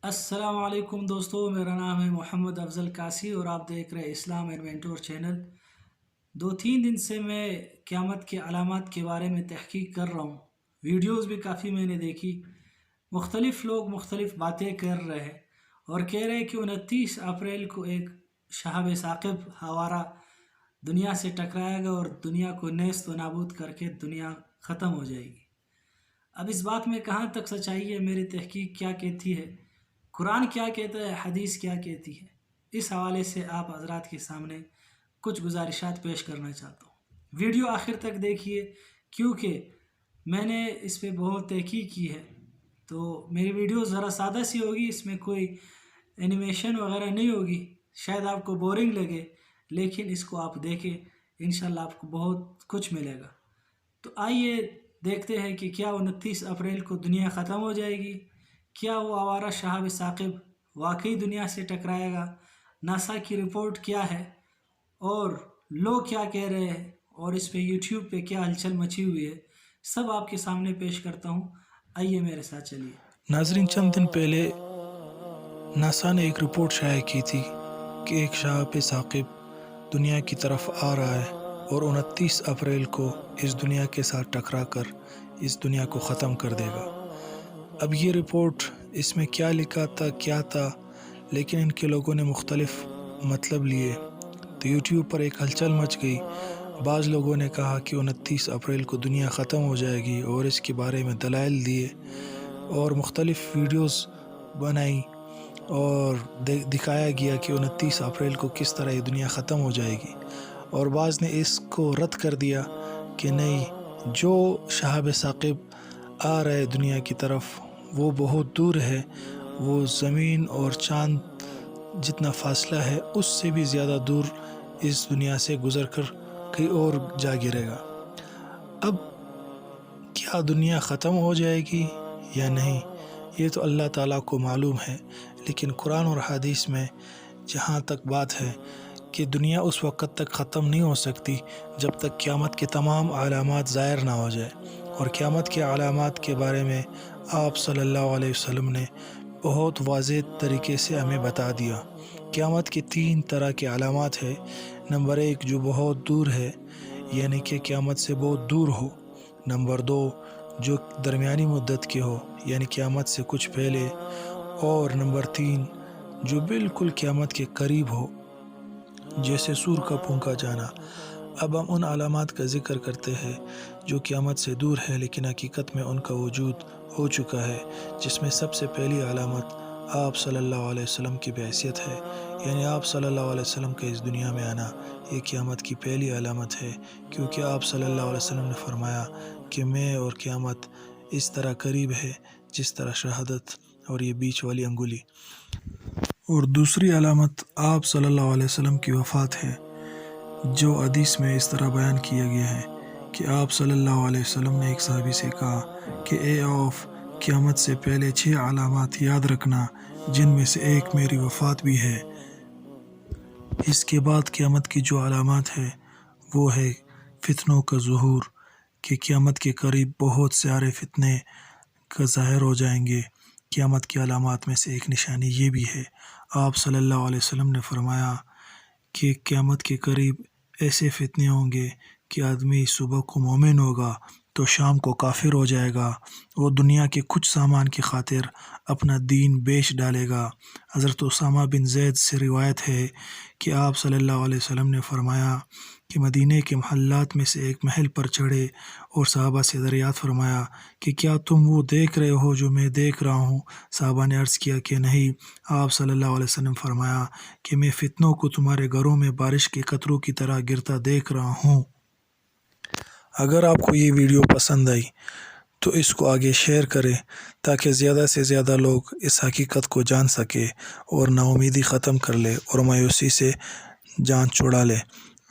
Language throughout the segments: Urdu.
السلام علیکم دوستو، میرا نام ہے محمد افضل قاسی اور آپ دیکھ رہے اسلام اینڈ مینٹور چینل۔ 2-3 دن سے میں قیامت کے علامات کے بارے میں تحقیق کر رہا ہوں۔ ویڈیوز بھی کافی میں نے دیکھی، مختلف لوگ مختلف باتیں کر رہے ہیں اور کہہ رہے ہیں کہ 29 اپریل کو ایک شہاب ثاقب ہوارہ دنیا سے ٹکرائے گا اور دنیا کو نیست و نابود کر کے دنیا ختم ہو جائے گی۔ اب اس بات میں کہاں تک سچائی ہے، میری تحقیق کیا کہتی ہے، قرآن کیا کہتا ہے، حدیث کیا کہتی ہے، اس حوالے سے آپ حضرات کے سامنے کچھ گزارشات پیش کرنا چاہتا ہوں۔ ویڈیو آخر تک دیکھیے کیونکہ میں نے اس پہ بہت تحقیق کی ہے، تو میری ویڈیو ذرا سادہ سی ہوگی، اس میں کوئی اینیمیشن وغیرہ نہیں ہوگی، شاید آپ کو بورنگ لگے، لیکن اس کو آپ دیکھیں، انشاءاللہ آپ کو بہت کچھ ملے گا۔ تو آئیے دیکھتے ہیں کہ کیا 29 اپریل کو دنیا ختم ہو جائے گی، کیا وہ آوارہ شہاب ثاقب واقعی دنیا سے ٹکرائے گا، ناسا کی رپورٹ کیا ہے اور لوگ کیا کہہ رہے ہیں، اور اس پہ یوٹیوب پہ کیا ہلچل مچی ہوئی ہے، سب آپ کے سامنے پیش کرتا ہوں۔ آئیے میرے ساتھ چلیے۔ ناظرین، چند دن پہلے ناسا نے ایک رپورٹ شائع کی تھی کہ ایک شہاب ثاقب دنیا کی طرف آ رہا ہے اور 29 اپریل کو اس دنیا کے ساتھ ٹکرا کر اس دنیا کو ختم کر دے گا۔ اب یہ رپورٹ، اس میں کیا لکھا تھا، کیا تھا، لیکن ان کے لوگوں نے مختلف مطلب لیے تو یوٹیوب پر ایک ہلچل مچ گئی۔ بعض لوگوں نے کہا کہ 29 اپریل کو دنیا ختم ہو جائے گی اور اس کے بارے میں دلائل دیے اور مختلف ویڈیوز بنائی اور دکھایا گیا کہ 29 اپریل کو کس طرح یہ دنیا ختم ہو جائے گی، اور بعض نے اس کو رد کر دیا کہ نہیں، جو شہاب ثاقب آ رہے دنیا کی طرف وہ بہت دور ہے، وہ زمین اور چاند جتنا فاصلہ ہے اس سے بھی زیادہ دور اس دنیا سے گزر کر کہیں اور جا گرے گا۔ اب کیا دنیا ختم ہو جائے گی یا نہیں، یہ تو اللہ تعالیٰ کو معلوم ہے، لیکن قرآن اور حدیث میں جہاں تک بات ہے کہ دنیا اس وقت تک ختم نہیں ہو سکتی جب تک قیامت کے تمام علامات ظاہر نہ ہو جائے، اور قیامت کے علامات کے بارے میں آپ صلی اللہ علیہ وسلم نے بہت واضح طریقے سے ہمیں بتا دیا۔ قیامت کی 3 طرح کے علامات ہے۔ نمبر 1 جو بہت دور ہے، یعنی کہ قیامت سے بہت دور ہو۔ نمبر 2 جو درمیانی مدت کے ہو، یعنی قیامت سے کچھ پہلے۔ اور نمبر 3 جو بالکل قیامت کے قریب ہو، جیسے سور کا پھونکا جانا۔ اب ہم ان علامات کا ذکر کرتے ہیں جو قیامت سے دور ہے لیکن حقیقت میں ان کا وجود ہو چکا ہے، جس میں سب سے پہلی علامت آپ صلی اللہ علیہ وسلم کی بحیثیت ہے، یعنی آپ صلی اللہ علیہ وسلم کا اس دنیا میں آنا یہ قیامت کی پہلی علامت ہے، کیونکہ آپ صلی اللہ علیہ وسلم نے فرمایا کہ میں اور قیامت اس طرح قریب ہے جس طرح شہادت اور یہ بیچ والی انگلی۔ اور دوسری علامت آپ صلی اللہ علیہ وسلم کی وفات ہے، جو حدیث میں اس طرح بیان کیا گیا ہے کہ آپ صلی اللہ علیہ وسلم نے ایک صحابی سے کہا کہ اے اوف، قیامت سے پہلے 6 علامات یاد رکھنا، جن میں سے ایک میری وفات بھی ہے۔ اس کے بعد قیامت کی جو علامات ہے وہ ہے فتنوں کا ظہور، کہ قیامت کے قریب بہت سارے فتنے کا ظاہر ہو جائیں گے۔ قیامت کی علامات میں سے ایک نشانی یہ بھی ہے، آپ صلی اللہ علیہ وسلم نے فرمایا کہ قیامت کے قریب ایسے فتنے ہوں گے کہ آدمی صبح کو مومن ہوگا تو شام کو کافر ہو جائے گا، وہ دنیا کے کچھ سامان کی خاطر اپنا دین بیچ ڈالے گا۔ حضرت اسامہ بن زید سے روایت ہے کہ آپ صلی اللہ علیہ وسلم نے فرمایا کہ مدینہ کے محلات میں سے ایک محل پر چڑھے اور صحابہ سے دریافت فرمایا کہ کیا تم وہ دیکھ رہے ہو جو میں دیکھ رہا ہوں؟ صحابہ نے عرض کیا کہ نہیں۔ آپ صلی اللہ علیہ وسلم فرمایا کہ میں فتنوں کو تمہارے گھروں میں بارش کے قطروں کی طرح گرتا دیکھ رہا ہوں۔ اگر آپ کو یہ ویڈیو پسند آئی تو اس کو آگے شیئر کریں تاکہ زیادہ سے زیادہ لوگ اس حقیقت کو جان سکے اور نا امیدی ختم کر لے اور مایوسی سے جان چھڑا لے،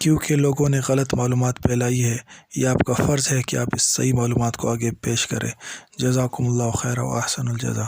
کیونکہ لوگوں نے غلط معلومات پھیلائی ہے۔ یہ آپ کا فرض ہے کہ آپ اس صحیح معلومات کو آگے پیش کریں۔ جزاکم اللہ خیر و احسن الجزا۔